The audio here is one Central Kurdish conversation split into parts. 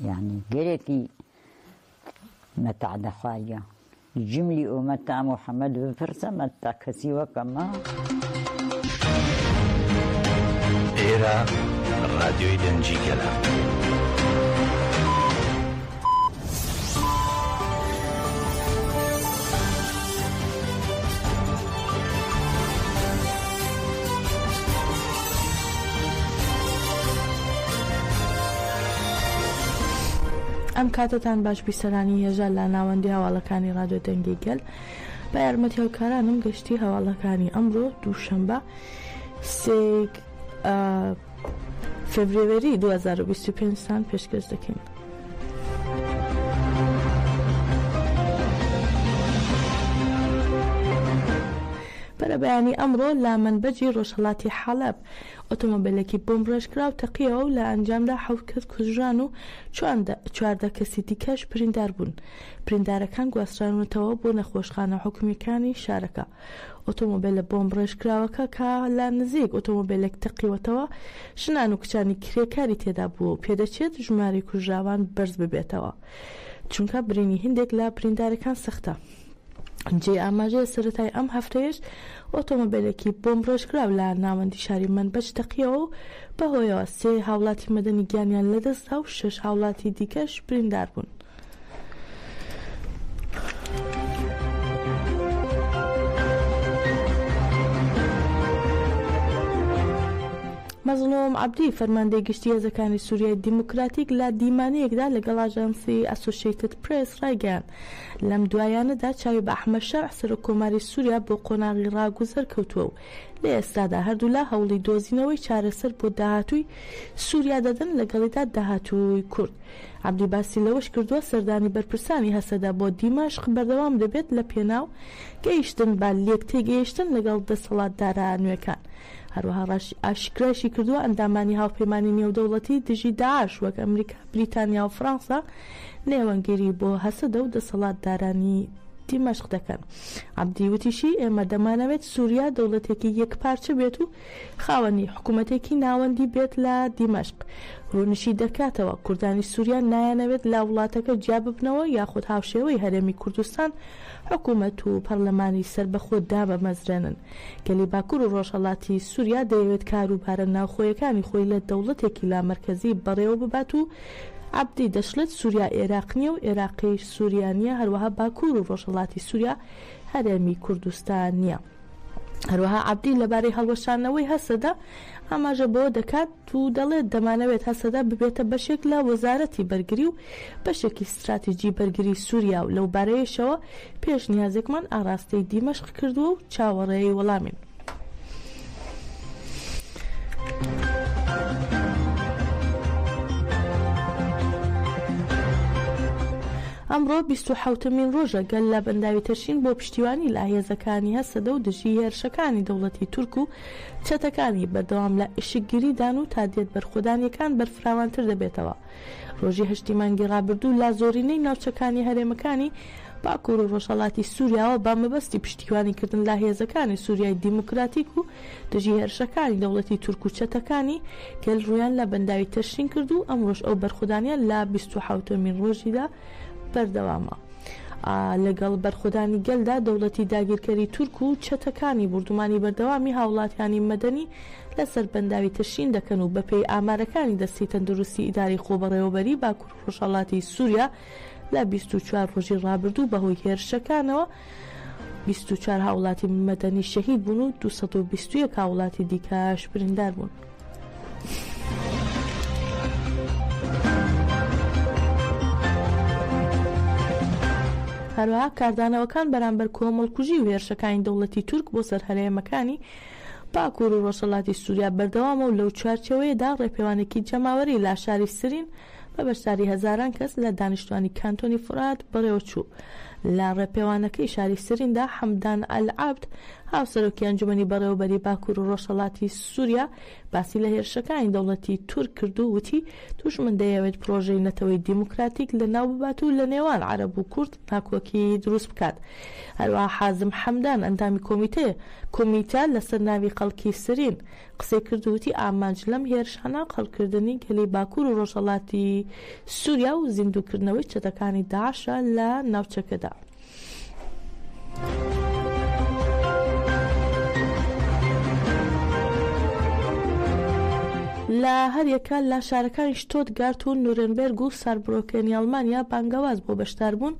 يعني قريتي متى دخايا جملي ومتى محمد بفرسة متى كسي وكما إيرا راديو دنجي كلام ئەم کاتتان باش بیسەرانی هێژە لە ناوەندی هەواڵەکانی رادیۆ دەنگی گەل بە یارمەتی هەوکارانم گەشتی هەواڵەکانی ئەمڕۆ دووشەمبە 3 فێڤریوەری 2025 سان پێشکەش دەکەین. بەرەبەیانی ئەمڕۆ لە منبەجی ڕۆژهەڵاتی حەڵەب ئۆتۆمۆبیلێکی بۆمب ڕێژکرا و تەقیەوە و لە ئەنجامدا 7 کەس کوژران و 14 کەسی دیکەش بریندار بوون. بریندارەکان گواسترانوتەوە بۆ نەخۆشخانە حکومیەکانی شارەکە. ئۆتۆمۆبیلە بۆمب ڕێژکراوەکە کە لە نزیک ئۆتۆمۆبیلێک تەقیوەتەوە ژنان و کچانی کرێکاری تێدا بووە و پێدەچێت ژماری کوژراوان بەرز ببێتەوە چونکە برینی هەندێک لە بریندارەکان سەختە. جێ ئاماژەیە سەرەتای ئەم هەفتەیەش ئۆتۆمۆبیلێکی بۆمب ڕێژکراو لە ناوەندی شاری منبەج تەقیەوە و بەهۆیەوە 3 هاوڵاتی مەدەنی گیانیان لەدەستدا و 6 هاوڵاتی دیکەش بریندار بوون. مەزلوم عەبدی فەرماندەی گشتی هێزەکانی سووریای دیموکراتیک لە دیمانەیەکدا لەگەڵ ئاژانسی ئەسۆسییتد پرێس ڕایگەیاند لەم دوایانەدا چاوی بە ئەحمەد شەرع سەرۆکۆماری سووریا بۆ قۆناغی ڕاگوزەر کەوتووە و لە ئێستادا هەردوو لە هەوڵی دۆزینەوەی چارەسەر بۆ داهاتووی سووریا دەدەن لەگەڵیدا داهاتووی کورد. عەبدی باسی لەوەش کردووە سەردانی بەرپرسانی هەسەدا بۆ دیماشق بەردەوام دەبێت لە پێناو گەیشتن با لێک تێگەیشتن لەگەڵ دەسەڵاتدارە نوێکان. هەروەها ئاشکرایشی کردووە ئەندامانی هاوپەیمانی نێودەوڵەتی دژی داعش وەک ئەمریکا، بریتانیا و فەڕەنسا نێوەنگیری بۆ هەسەدە و دەسەڵاتدارانی دیمەشق دەکەن. عەبدی وتیشی ئێمە دەمانەوێت سووریا دەوڵەتێکی یەکپارچە بێت و خاوەنی حکوومەتێکی ناوەندی بێت لە دیمەشق. ڕوونشی دەکاتەوە کوردانی سووریا نایانەوێت لە وڵاتەکە جیا ببنەوە یاخود هاوشێوەی هەرێمی کوردستان حکوومەت و پەرلەمانی سربەخۆ دابەمەزرێنن. گەلی باکوور و ڕۆژهەڵاتی سووریا دەیەوێت کاروبارە ناوخۆیەکانی خۆی لە دەوڵەتێکی لا مەرکەزی بەڕێوە ببات و عەبدی دەشڵێت سووریا عێراق نییە و عێراقی سووریا نییە، هەروەها باکوور و ڕۆژهەڵاتی سووریا هەرێمی کوردستان نییە. هەروەها عەبدی لەبارەی هەڵوەشانەوەی هەسەدا ئاماژە بەوە دەکات و دەڵێت دەمانەوێت هەسەدا ببێتە بەشێک لە وەزارەتی بەرگری و بەشێکی استراتیجی بەرگری سووریا و لەو بارەیەشەوە پێشنیازێکمان ئاراستەی دیمەشق کردووە و چاوەڕێی وەڵامین. ئەمڕۆ 27مین ڕۆژە گەل لە بەنداوی تەرشین بۆ پشتیوانی لە هێزەکانی هەسەدە و دژی هێرشەکانی دەوڵەتی تورک و چەتەکانی بەردەوام لە ئیشکگیریدان و تا دێت بەرخۆدانیەکان بەرفراوانتر دەبێتەوە. ڕۆژی 8 مانگی ڕابردوو لا زۆرینەی ناوچەکانی هەرێمەکانی باکوور و ڕۆژهەڵاتی سووریاوە با مەبەستی پشتیوانیکردن لە هێزەکانی سووریای دیموکراتیک و دژی هێرشەکانی دەوڵەتی تورک و چەتەکانی گەل ڕویان لە بەنداوی تەرشین کرد و ئەمڕۆژ ئەو بەرخۆدانیان لە 27مین ڕۆژیدا بەردەوامە. لەگەڵ بەرخۆدانی گەلدا دەوڵەتی داگیرکەری تورک و چەتەکانی بردومانی بەردەوامی هاوڵاتیانی مەدەنی لەسەر بەنداوی تەرشین دەکەن و بەپێی ئامارەکانی دەستی تەندروستی ئیداری خۆبەڕێوەبەری باکوور و ڕۆژهەڵاتی سووریا لە 24 ڕۆژی ڕابردوو بەهۆی هێرشەکانەوە 24 هاوڵاتی مەدەنی شەهید بوون و 221 هاوڵاتی دیکەش بریندار بوون. هەروەها کاردانەوەکان بەرامبەر کۆمەڵکوژی و هێرشەکانی دەوڵەتی تورک بۆ سەر هەرێمەکانی باکوور و ڕۆژهەڵاتی سووریا بەردەوامە و لەو چوارچێوەیەدا ڕێپێوانێکی جەماوەری لە شاری سرین بە بەشداری هەزاران کەس لە دانیشتوانی کانتۆنی فورات بەڕێوە چوو. لە ڕێپێوانەکەی شاری سریندا حەمدان ئەلعەبد هاوسەرۆکی ئەنجومەنی بەڕێوەبەری باکوور و ڕۆژهەڵاتی سووریا باسی لە هێرشەکانی دەوڵەتی تورک کرد و وتی توشمن دەیەوێت پرۆژەی نەتەوەی دیموکراتیک لە ناو ببات و لە نێوان عەرەب و کورد ناکۆکی دروست بکات. هەروەها حازم حەمدان ئەندامی کۆمیتە لەسەر ناوی خەڵکی سرین قسەی کردووتی ئامانج لەم هێرشانە خەڵکردنی گەلی باکوور و ڕۆژهەڵاتی سووریا و زیندووکردنەوەی چەتەکانی داعشە لە ناوچەکەدا. لە هەریەکە لە شارەکانی شتۆتگارت و نورنبێرگ و ساربرۆکێنی ئەڵمانیا بانگەواز بۆ بەشداربوون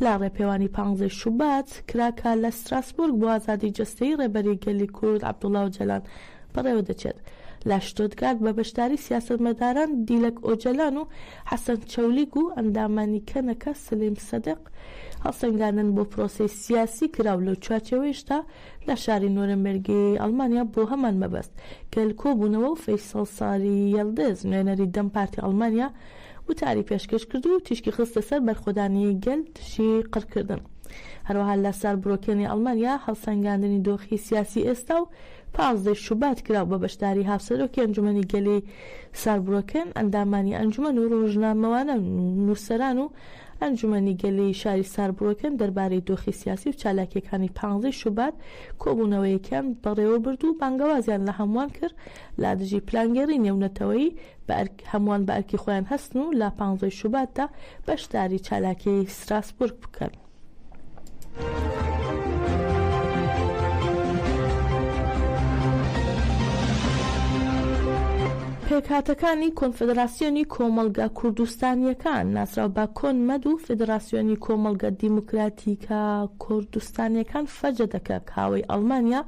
لە ڕێپێوانی 15 شوبات کراکە لە ستراسبورگ بۆ ئازادی جەستەیی ڕێبەری گەلی کورد عەبدوڵڵا ئۆجەلان بەڕێوە دەچێت. لە شتۆتگارت بە بەشداری سیاسەتمەداران دیلەک ئۆجەلان و حەسەن چەولیگ و ئەندامانی کەنەکە سلیم سەدق هەڵسەنگاندن بۆ پرۆسەی سیاسی کراو لەو چوارچێوەیشدا لە شاری نۆرنبێرگی ئەڵمانیا بۆ هەمان مەبەست گەل کۆبوونەوە و فەیسەڵ ساری یەلدز نوێنەری دەم پارتی ئەڵمانیا وتاری پێشکەش کرد و تیشکی خستە سەر بەرخۆدانی گەل تشی قڕکردن. هەروەها لە ساربرۆکێنی ئەڵمانیا هەڵسەنگاندنی دۆخی سیاسی ئێستا و 15 شوبات کراو بە بەشداری هاوسەرۆکی ئەنجومەنی گەلی ساربرۆکێن ئەندامانی ئەنجومەن و ڕۆژنامەوانە نووسەران و ئەنجومەنی گەلی شاری ساربرۆکێن دەربارەی دۆخی سیاسی و چالاکیەکانی 15 شوبات کۆبوونەوەیەکیان بەڕێوە برد و بانگەوازیان لە هەمووان کرد لا دژی پلانگەری نێونەتەوەی هەمووان بە ئەرکی خۆیان هەستن و لە 15 شوباتدا بەشداری چالاکی ستراسبورگ بکەن. پێکهاتەکانی کۆنفدراسیۆنی کۆمەڵگە کوردستانیەکان ناسراو بە کۆنمەد و فدراسیۆنی کۆمەڵگە دیموکراتیکە کوردستانیەکان فەجە دەکە کاوەی ئەڵمانیا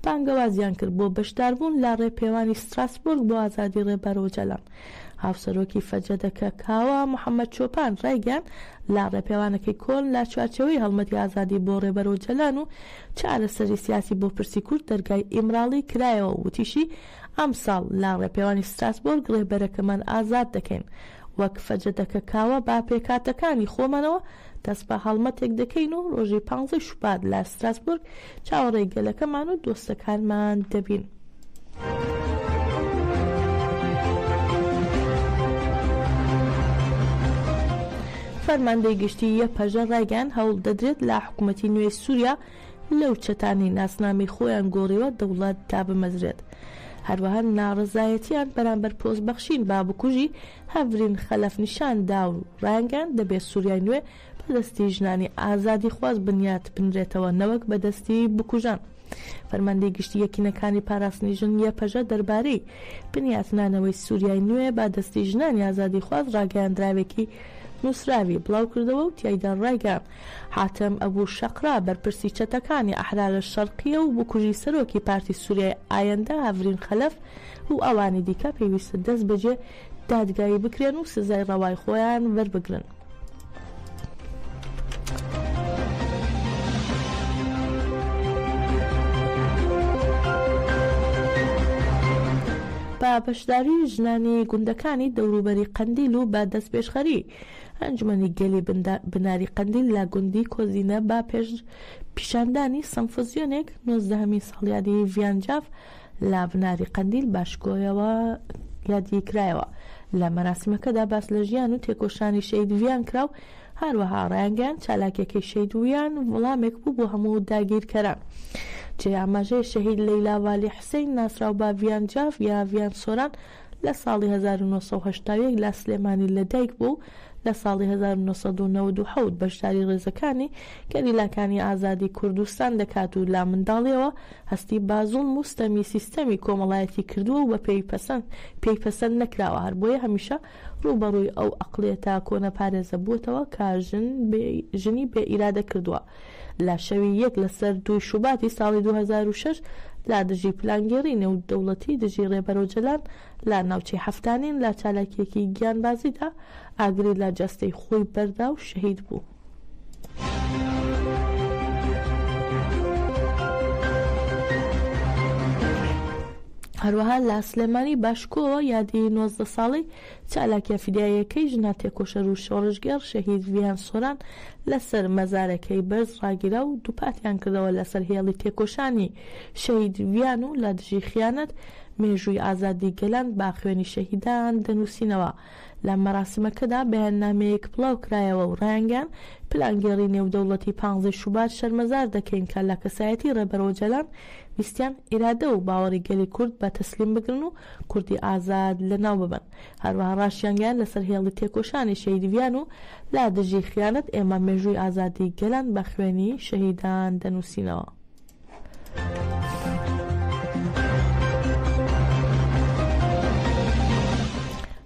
بانگەوازیان کرد بۆ بەشداربوون لە ڕێپێوانی ستراسبورگ بۆ ئازادی ڕێبەرۆ جەلان. هاوسەرۆکی فەجە دەکە کاوە محەممەد چۆپان ڕایگەان لا ڕێپێوانەکەی کۆن لا چوارچەوەی هەڵمەتی ئازادی بۆ ڕێبەرۆ جەلان و چارەسەری سیاسی بۆ پرسی کورد دەرگای ئیمراڵی کرایەوە وتیشی ئەم ساڵ لا ڕێپێوانی ستراسبورگ ڕێبەرەکەمان ئازاد دەکەین وەک فەجە دەکە کاوە با پێکاتەکانی خۆمانەوە دەست بە هەڵمەتێک دەکەین و ڕۆژی 15 شوبات لە ستراسبورگ چاوەڕێی گەلەکەمان و دۆستەکانمان دەبین. فەرماندەی گشتی یە پەژە ڕایگەان هەوڵ دەدرێت لە حکوومەتی نوێی سووریا لەو چەتانی ناسنامی خۆیان گۆڕیوە دەوڵەت تا بمەزرێت. هەروەها ناڕزایەتیان بەرامبەر پۆستبەخشین بابکوژی هەڤرین خەلەف نیشان دا و ڕایگەان دەبێت سووریای نوێ بەدەستی ژنانی ئازادی خواست بنیات بنرێتەوە نەوەک بەدەستی بکوژان. فەرماندەی گشتی یەکینەکانی پاراستنی ژن یە پەژە دەربارەی بنیاتنانەوەی سووریای نوێ با دەستی ژنانی ئازادی خواست ڕاگەیاندراوێکی نووسراوی بڵاو کردەوە و تیایدا ڕایگەان حاتەم ئەبوو شەقرا بەرپرسی چەتەکانی ئەحرارە شەرقیە و بکوژی سەرۆکی پارتی سووریای ئایەندە هەڤرین خەلەف و ئەوانی دیکە پێویستە دەست بەجێ دادگایی بکرێن و سزای ڕەوای خۆیان وەربگرن. با بەشداری ژنانی گوندەکانی دەوروبەری قەندیل و بە دەست پێشخەری ئەنجومەنی گەلی بناری قەندیل لە گوندی کۆزینە با پیشاندانی سەمفۆزیۆنێک 19 ساڵیادی ڤیانجاف لە بناری قەندیل باشگۆیەوە یادی کرایەوە. لە مەراسمەکەدا باس لە ژیان و تێکۆشانی شەید ڤیان کراو هەروەها ڕایگەان چالاکیەکەی شەید ویان وەڵامێک بوو بۆ هەموو داگیرکەران. جێ ئاماژەی شەهید لەیلا والی حسەین ناسراو بە ڤیانجاف یا ڤیان سۆران لە ساڵی 1970 لە سلێمانی لەدایک بوو لە ساڵی 1990 بەشداری ڕێزەکانی گەریلاکانی ئازادی کوردستان دەکات و لا منداڵیەوە هەستی بازوڵ مستەمی سیستەمی کۆمەڵایەتی کردووە و بە پێیپەسەند نەکراوە. هەر بۆیە هەمیشە ڕوبەڕووی ئەو ئەقڵیەتە کۆنە پارێزە بووتەوە کە ژنی بێ ئیرادە کردووە. لە شەوی 1 لەسەر 2 شوباتی ساڵی 2006 لا دژی پلانگەری نێودەوڵەتی دژی ڕێبەرۆ جەلان لە ناوچەی هەفتانین لە چالاکیەکی گیانبازیدا ئاگری لە جەستەی خۆی بەردا و شەهید بوو. هەروەها لە سلێمانی باشکۆوە یادی 19 ساڵی چالاکیە فیداییەکەی ژنا تێکۆشەر و شۆڕژگەر شەهید ڤیان سۆران لەسەر مەزارەکەی بەرز ڕاگیرا و دووپاتیان کردەوە لەسەر هێڵی تێکۆشانی شەهید ڤیان و لە دژی خیانەت مێژووی ئازادی گەلان با خوێنی شەهیدان دەنووسینەوە. لە مەراسمەکەدا بەیاننامەیەک بڵاو کرایەوە و ڕایانگەان پلانگەڕی نێودەوڵەتی 15 شوبات شەرمەزار دەکەین کە لە کەسایەتی ڕێبەرەوە جەلان ویستیان ئیرادە و باوەڕی گەلی کورد بە تەسلیم بگرن و کوردی ئازاد لەناو ببن. هەروەها ڕاشیانگەیان لەسەر هێڵی تێکۆشانی شەهید ڤیان و لا دژی خیانەت ئێمە مێژووی ئازادی گەلان بە خوێنی شەهیدان دەنووسینەوە.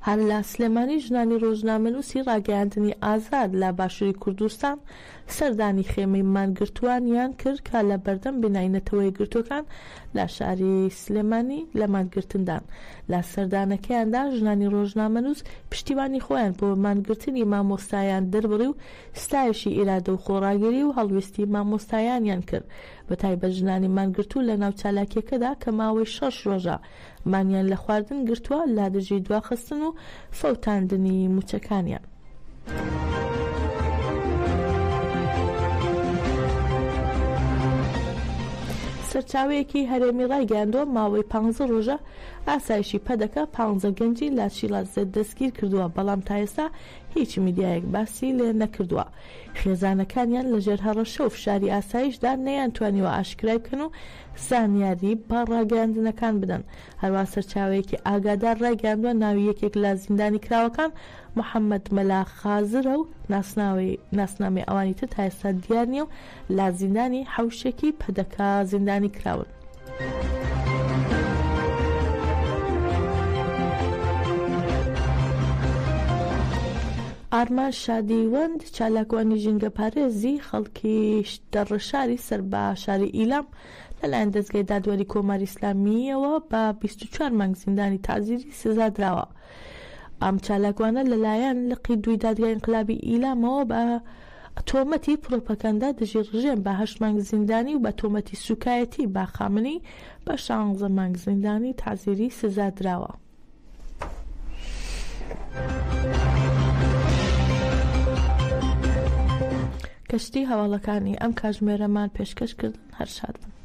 هەر لە سلێمانی ژنانی ڕۆژنامەنووسی ڕاگەیاندنی ئازاد لە باشووری کوردستان سەردانی خێمەی مانگرتووانیان کرد کە لە بەردەم بیناینەتەوەی گرتوەکان لە شاری سلێمانی لە مانگرتندان. لە سەردانەکەیاندا ژنانی ڕۆژنامەنووس پشتیوانی خۆیان بۆ مانگرتنی مامۆستایان دەربڕی و ستایشی ئیرادە و خۆڕاگیری و هەڵویستی مامۆستایانیان کرد، بەتایبەت ژنانی مانگرتوو لە ناو چالاکیەکەدا کە ماوەی 6 ڕۆژە مانیان لە خواردن گرتووە لا دژی دواخستن و فەوتاندنی موچەکانیان. سەرچاوەیەکی هەرێمی ڕایگەاندووە ماوەی 15 ڕۆژە ئاسایشی پەدەکە 15 گەنجی لا شیلازێت دەستگیر کردووە، بەڵام تا ئێستا هیچ میدیایەک باسی لێ نەکردووە. خێزانەکانیان لەژێر هەڕەشە و فشاری ئاسایشدا نەیانتوانیوە ئاشکرای بکەن و زانیاری با ڕاگەاندنەکان بدەن. هەروە سەرچاوەیەکی ئاگادار ڕایگەاندووە ناوی یەکێک لە زیندانی کراوەکان محەممەد مەلا خازرە و ناسنامەی ئەوانی تر تا ئێستا دیار نییە و لا زیندانی حوشێکی پەدەکە زیندانی کراون. ئارمان شادیوەند چالاکوانی ژینگە پارێزی خەڵکی دەڕەشاری سەر بە شاری ئیلام لەلایەن دەستگای دادوەری کۆماری ئیسلامیەوە بە 24 مانگ زیندانی تازیری سزا درراوە. ئەم چالاکوانە لەلایەن لقی دوی دادگای ئینقلابی ئیلامەوە بە تۆمەتی پرۆپەکەندا دژی ڕژێن بە 8 مانگ زیندانی و بە تۆمەتی سوکایەتی با خامنەی بە 16 مانگ زیندانی تازیری سزا درراوە. کەشتی هەواڵەکانی ئەم کاتژمێرەمان پێشکەشکردن. هەر شاد بن.